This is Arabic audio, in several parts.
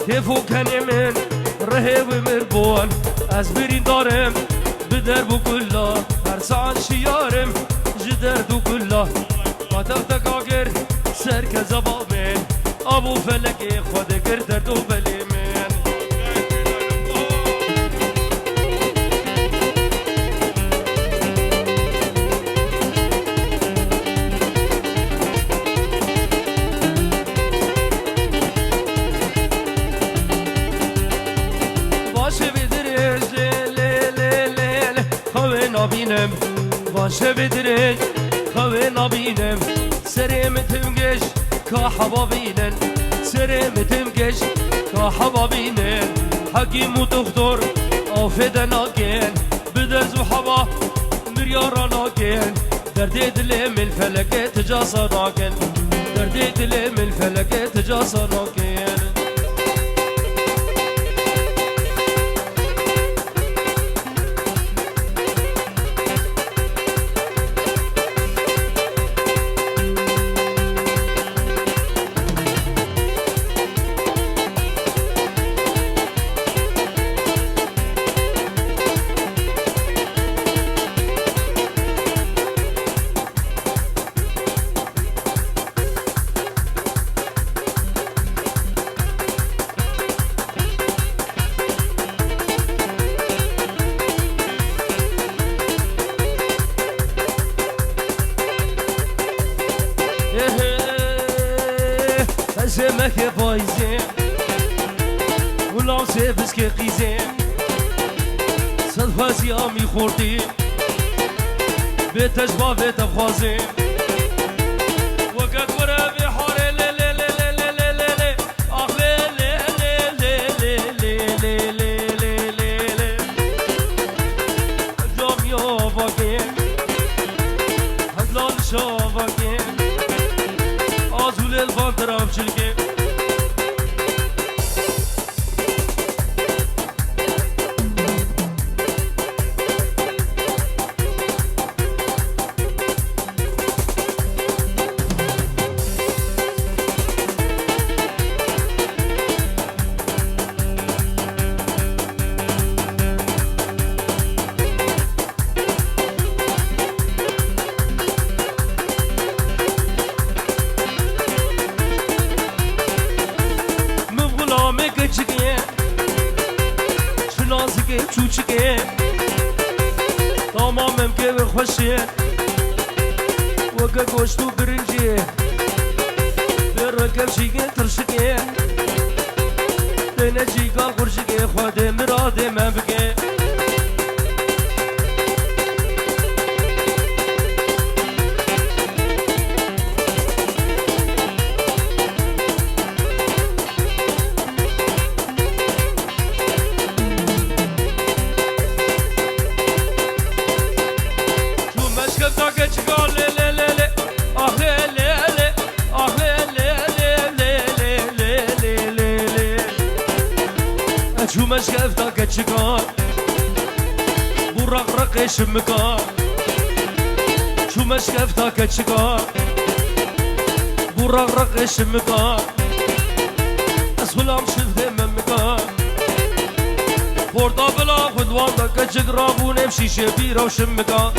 كيفو كان من رهيب مربون أزبرين دارم بدر بو كله هرسان شيارم جدر دو كله قدفتك آگر سرك زبابين أبو فلك خود گردر دو بلي من باشه بدرج لیل خواه نبینم باشه بدرج خواه نبینم سرم تمگش که حبابینن سرم تمگش که حبابینن حکیم و دکتر آفدن آگین بدرز و حبا مریاران آگین درد دل من فلک تجاسان آگین درد دل من فلک تجاسان آگین زمك بايزين ولا سيبس كقيزين صدفة زيامي خوردي بيتش با بيت بخوازين وقت ورا بحاري لي لي لي لي لي لي لي اخ لي لي لي لي لي لي لي لي لي جام يا باقين هزلال شاباقين آزول الفاقر افشلكين چوچکه تمامم که خوشه وگه گوشت و برنجی برکم شیگه ترشکه دنه جیگال خورشکه خواده مراده من بگه شو مشكفتك تشكار برقرق شمكار شو مشكفتك تشكار برقرق شمكار اسولام شفت ممكار بردا بلا خدوانك تشقرابون امشي شبيره وشمكار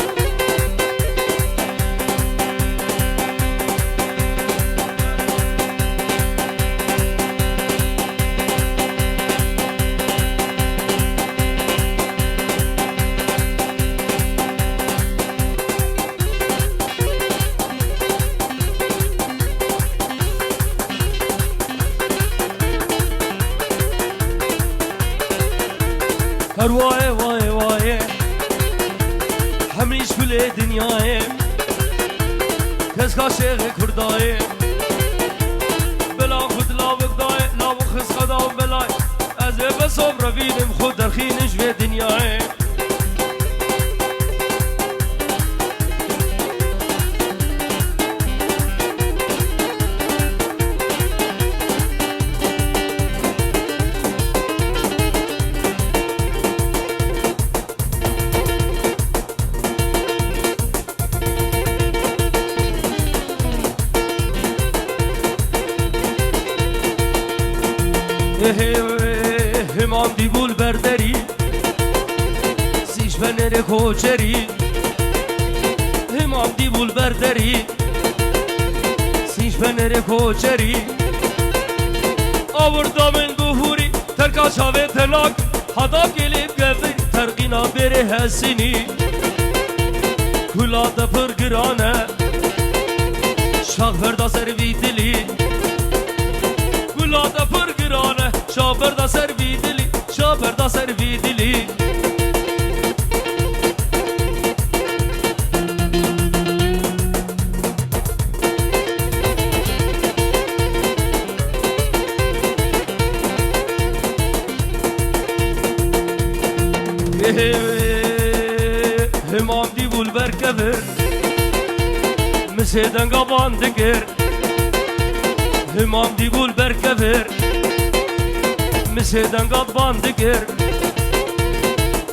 هر واي واي واي حميش كل دنياي كسكا شيخ كرداي بلا خد لا بقداي لا بخس خدا بلاي ازي بصبر بيدم خد درخينش في دنياي hey فنر کوچری همام دی بول بردری سیش فنر کوچری آوردا من گوهوری ترکا چاوه تلاک حدا گلیب گفری ترقینا بره هسینی کلا دا پر گرانه شاق فردا سروی دلی کلا دا پر گرانه شاق فردا سروی دلی شاق فردا سروی دلی همام دی بول برکبر مسیدن قبان دگر همام دی بول برکبر مسیدن قبان دگر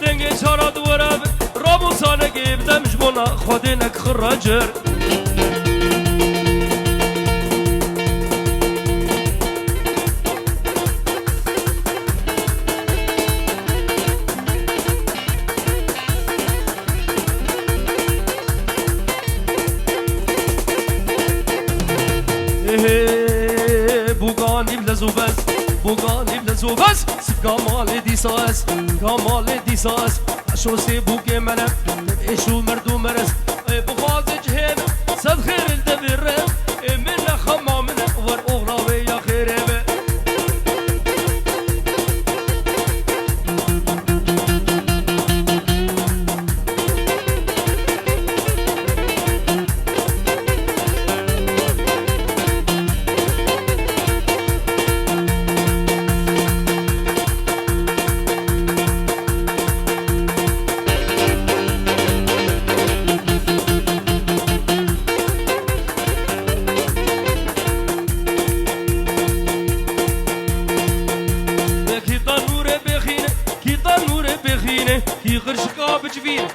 دنگی چارا دورم رابو سانه گیب دمش بنا خودینک خراجر بوغاني بلا زوباز بوغاني بلا زوباز كمال دي ساس كمال دي ساس شو سي بوكي منا ايشو مردو مرس بخواز جهين صد خير الدبر من خمامنا ور اغراوي يا خيربه كي قرشقا بجبينه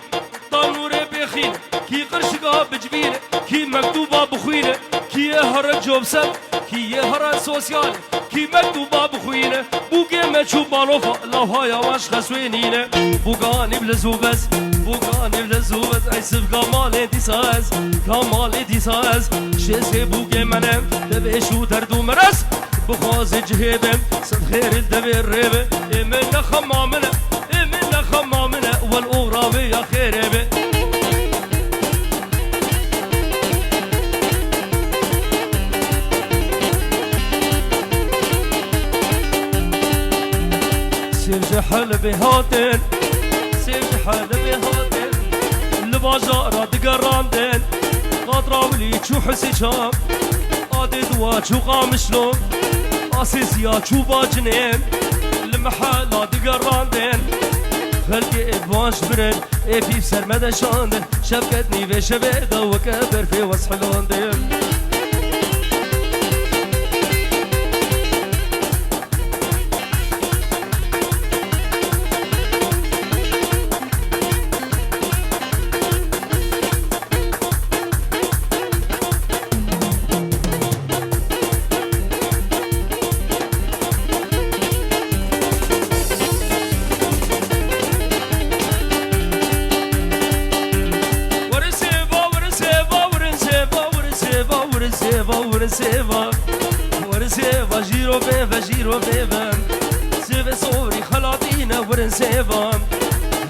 طنور بخينه كي قرشقا بجبينه كي مكتوبة بخوينه كي يهر جوبسن كي يهر سوسيال كي مكتوبة بخوينه بوكي مچو بالوفا لوها يا واش خسوينينه بوغاني بلزوبز بوغاني بلزوبز اي سف كمال دي ساز كمال دي ساز شيسي بوكي منم تبيشو دردو مرس بخواز جهيبم صد خير الدبر ريبه من خمامنا من خمامنا والأغراب يا خيربه سيف جحل بهاتن سيف جحل بهاتن البازار دقراندن غادراولي تشو حسي شام قادي دوا تشو قامشلون اسيسيا تشو باجنين المحالة دقراندن خلقي ابواش برن في سرمدة شاندن شبكتني في شبيدة وكبر في وصح لندن ورسيفا ورسيفا جيرو بيفا جيرو بيفا سيفا صوري خلاطينا ورسيفا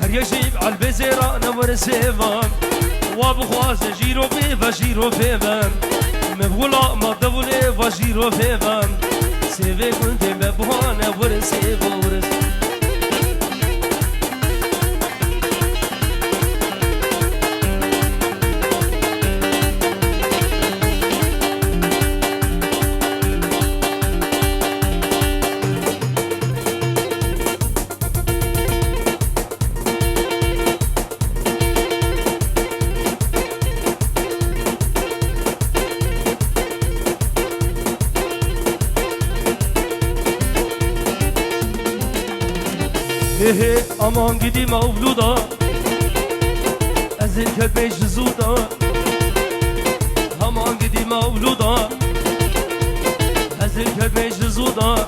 هر يجيب عالبزيران ورسيفا وابخواز جيرو بيفا جيرو بيفا مبغولا ما دوليفا جيرو بيفا سيفا كنت مبهانا ورسيفا ورسيفا aman gidi mevluda ezil kelbeş zuda aman gidi mevluda ezil kelbeş zuda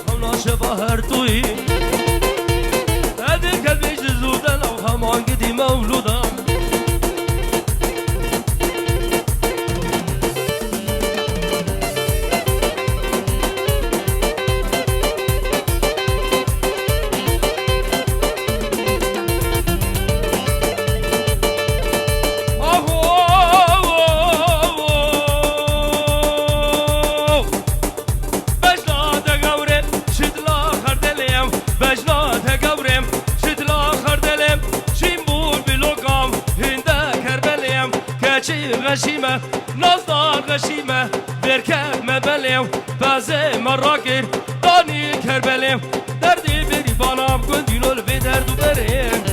hamna şeba her tuyi ezil kelbeş كشي غشيمة نصدار غشيمة بركات مبليو بازي مراكر داني كربليو دردي بري بانام كندينو البي دردو بريم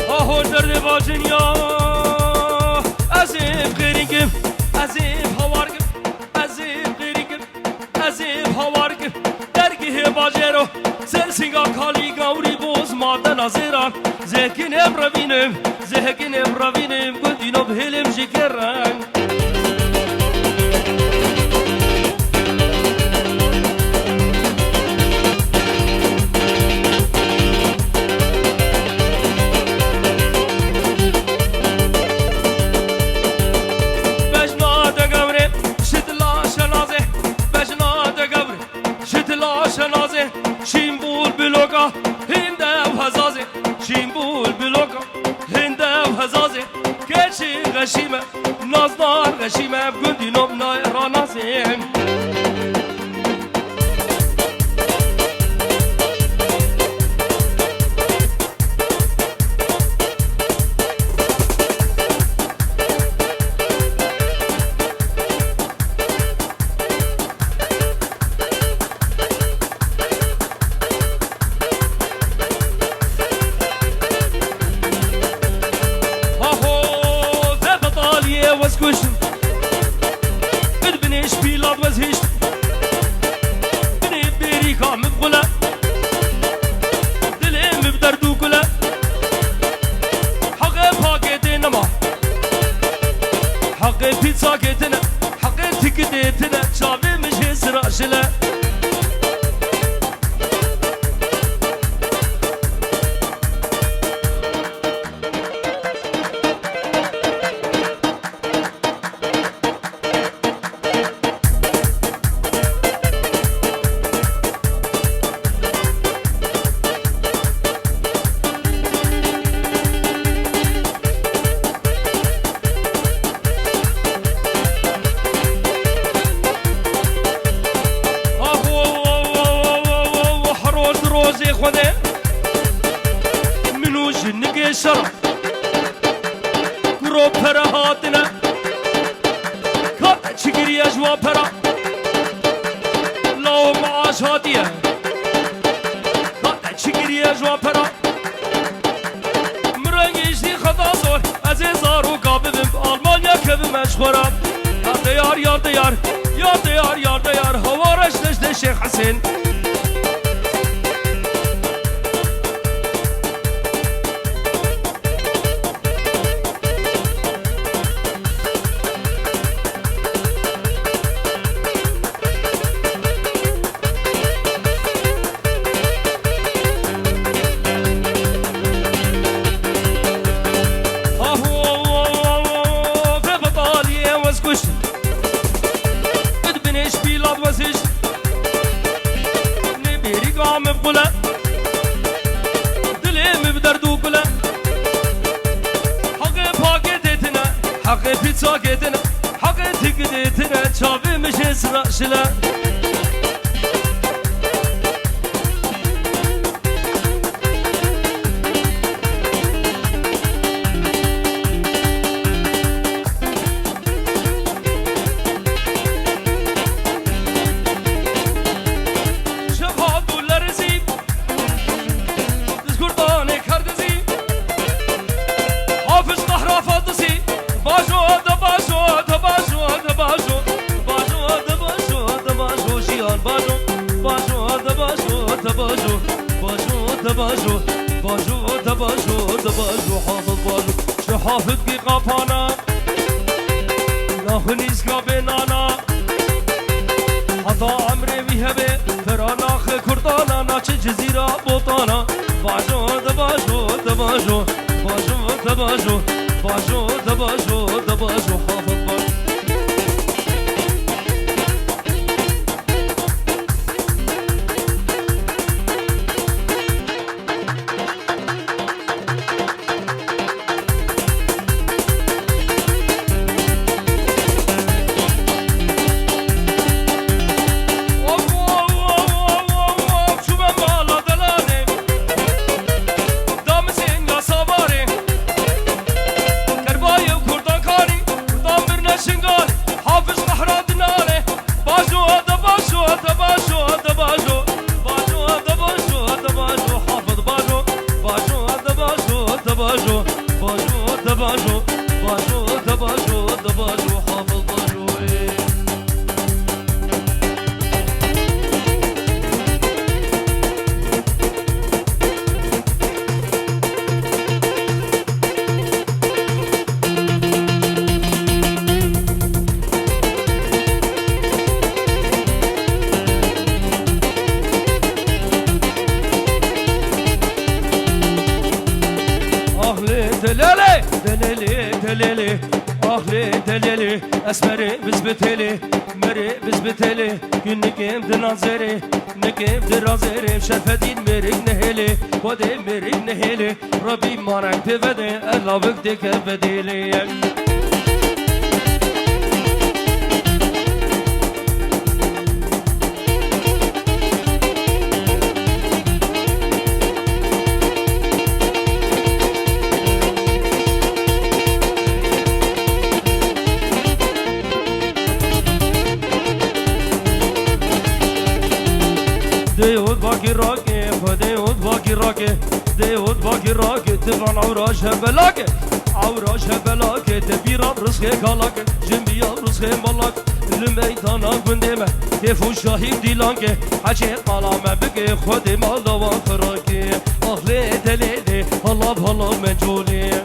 آهو درد باجنیا azim gırgım azim havargım azim gırgım azim havargım dergi bajero sensinga kali gavri boz maden aziran zekin emravinim gudino bhelim jikeran شیمبول بلوکا هنده و هزازه شیمبول بلوکا هنده و هزازه کشی غشیمه نازدار غشیمه بگندی نوب نای رانازه واسكوشن بدبنيش بيلاد وزهيش بني بيريكا مبغلا دلهم بدردو كلا حقي باكيتنا ما حقي بيتزا كيتنا حقي تكديتنا شابي مش هسرا شلا روزي خذي منو جنك شرف كرو برا هاتنا كات شكري أجوا برا لو معاش هاتية كات شكري أجوا برا مرنجيش دي خطا صور أزيزار وقاببم ألمانيا كبم أشخورا يا ديار هوارش نجد الشيخ حسين مبغلا دلهم بدردو كلا حقي باكيتنا حقي بيتزا كيتنا حقي تكديتنا شافي مش اسرع شلا باجو حافظ باجو شو حافظ بي قافانا ناخنيس قابنانا حتى عمري بيهبه فراناخ كردانا ناچ جزيرة بوطانا باجو دباجو دباجو باجو دباجو باجو دباجو دباجو حافظ باجو دلالي دلالي دلالي أهلي دلالي أسمري بزبتلي مري بزبتلي كنكيم دنازري نكيم درازري شرفدين مريك نهلي ودي مريك نهلي ربي مارك تفدي الله بكتك بديلي ديود باقي راكي فديود باقي راكي ديود باقي راكي تفعل عوراشها بلاكي عوراشها بلاكي تبير برزخي كالاكي جنبي برزخي ملاك الميدانا قندمه كيفو شاهيب ديلانكي حاجي قلامه بكي خودي مالا واخراكي اهلي دليلي الله بهلا منجولي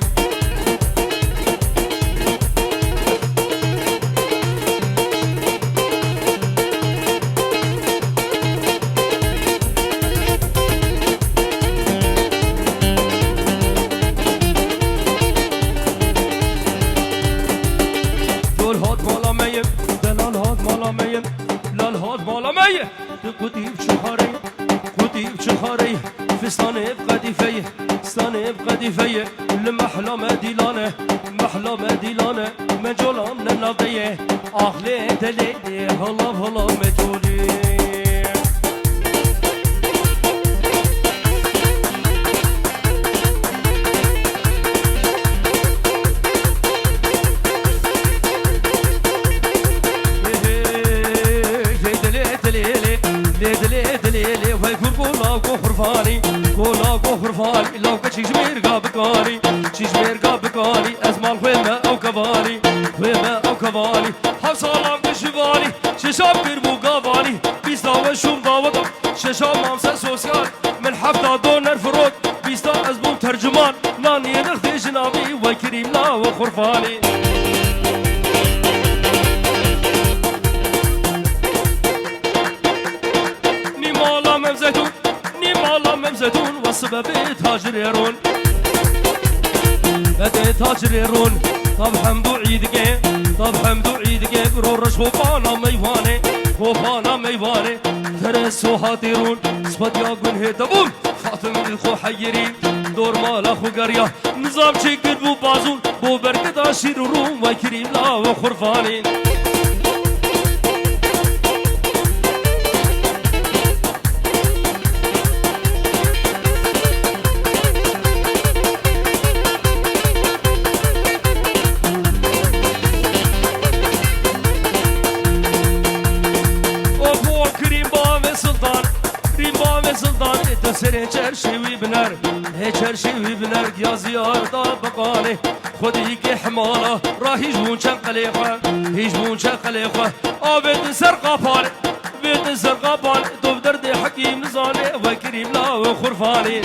قديم شهري قديم شهري فستاني بقديفية فستاني بقديفية المحلى مديلانة محلى مديلانة مجولة من النظية أهلي دليلي هلا هلا مجولي دليلي ويكون كولاكو خرفاني كولاكو خرفاني لو كتشي جمير قابكاني شي جمير قابكاني ازمال خويمة او كباني خويمة او كباني حفصالام بشباني ششاب كربو قاباني بيستا وشوم داوطم ششاب مامسا سوسيال من حفظة دونر فروت بيستا ازبون ترجمان ناني نخدي جنابي وكريم لا وخرفاني زيتون والسبب تاجر يرون بدي تاجر يرون طب حمدو عيدك طب حمدو عيدك برورش خوفانا ميواني خوفانا ميواني ترسو هاتيرون صفت ياقون هيتبون فاطم الخو حيرين دور مالا خو قريا نظام شكر بو بازون بو بركدا شيرون وكريم لا وخرفانين سرين چرشوی بنر هی چرشوی بنر یا زیار دا بقانه خودی که حماله را هیچ بون چن قلیخه هیچ بون چن قلیخه آبد سر قاپال بید سر قاپال دو درد حکیم نزانه و کریم لا و خرفانه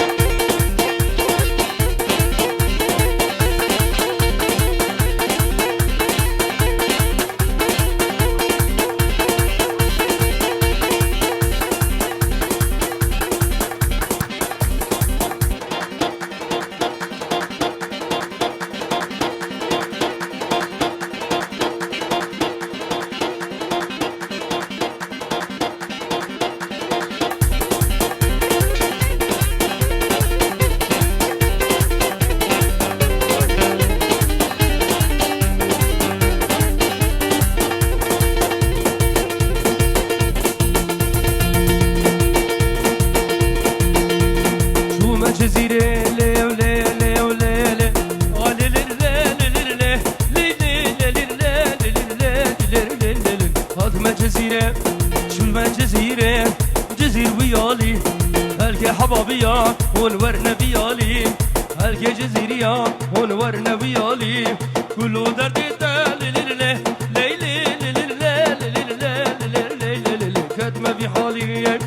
حبابيا ونورنا بيالي هالكي جزيريا ونورنا بيالي كله دردي ليلي ليلي ليلي كاتمة بحالي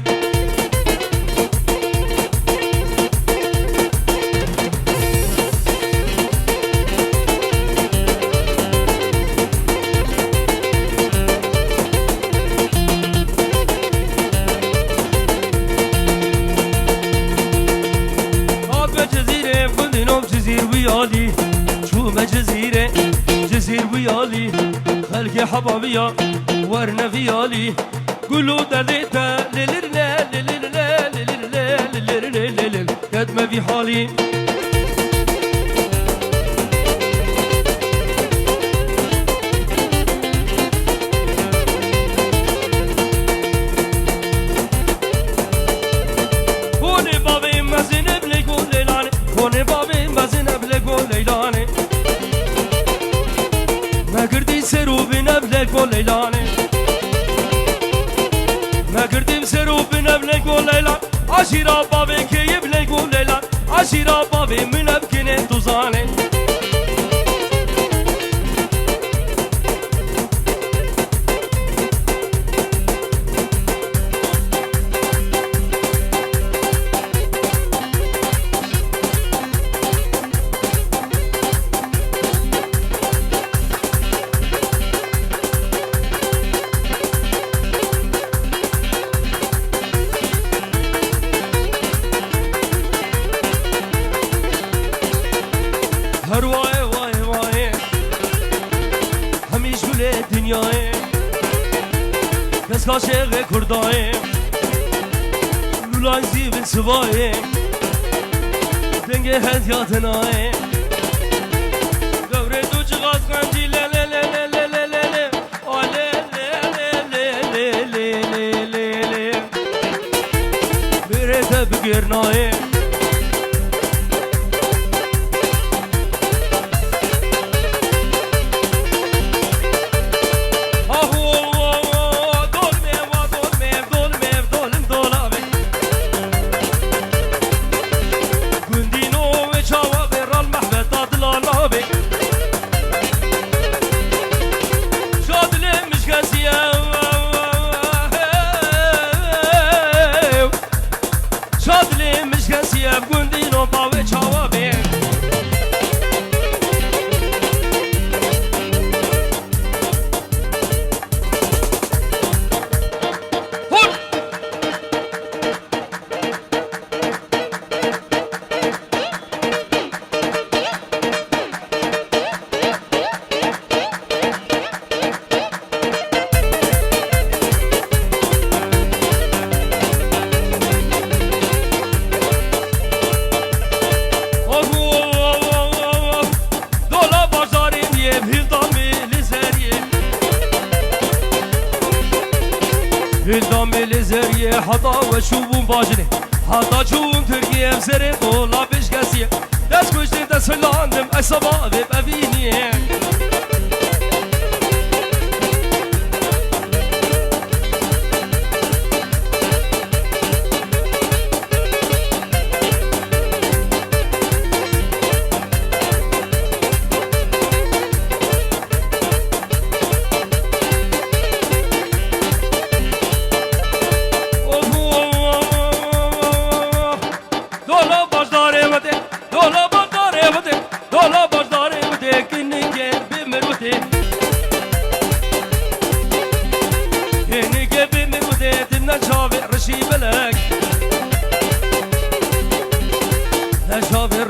جزيرة كل نوم جزير ويالي حبابيا ورنا فيالي قولوا دليتا للرلا للرلا للرلا للرلا قد ما في حالي هوني بابي مزين بلقول ليلاني هوني بابي مزين بلقول ليلاني ما قردي سرو بنبلك وليلاني ما قردي بسرو بنبلك وليلان عشيرة بابي كي يبلك وليلان عشيرة بابي من أبكين توزاني هر وای وای وای همیش گل دنیای کس کاشق کردای لولای زیب سوای دنگ هدیاتنای گوره دو چقدر قنجی ل ل ل ل ل ل ل ل آله ل ل ل ل ل ل بره تبگرنای هندام لزریه حتا و شوبون باجنه حتا چون ترکیه بسره دولا بش کسیه دست کشته دست فلاندم اصابا ببینیه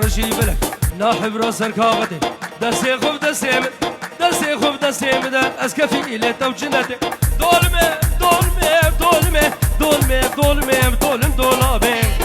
رشي بلك ناحب راس الكاغدي دسي خوف دسي خوف دسي مدى اسكفي الى توجنتي دولمي دولمي دولمي دولمي دولمي دولم دولابي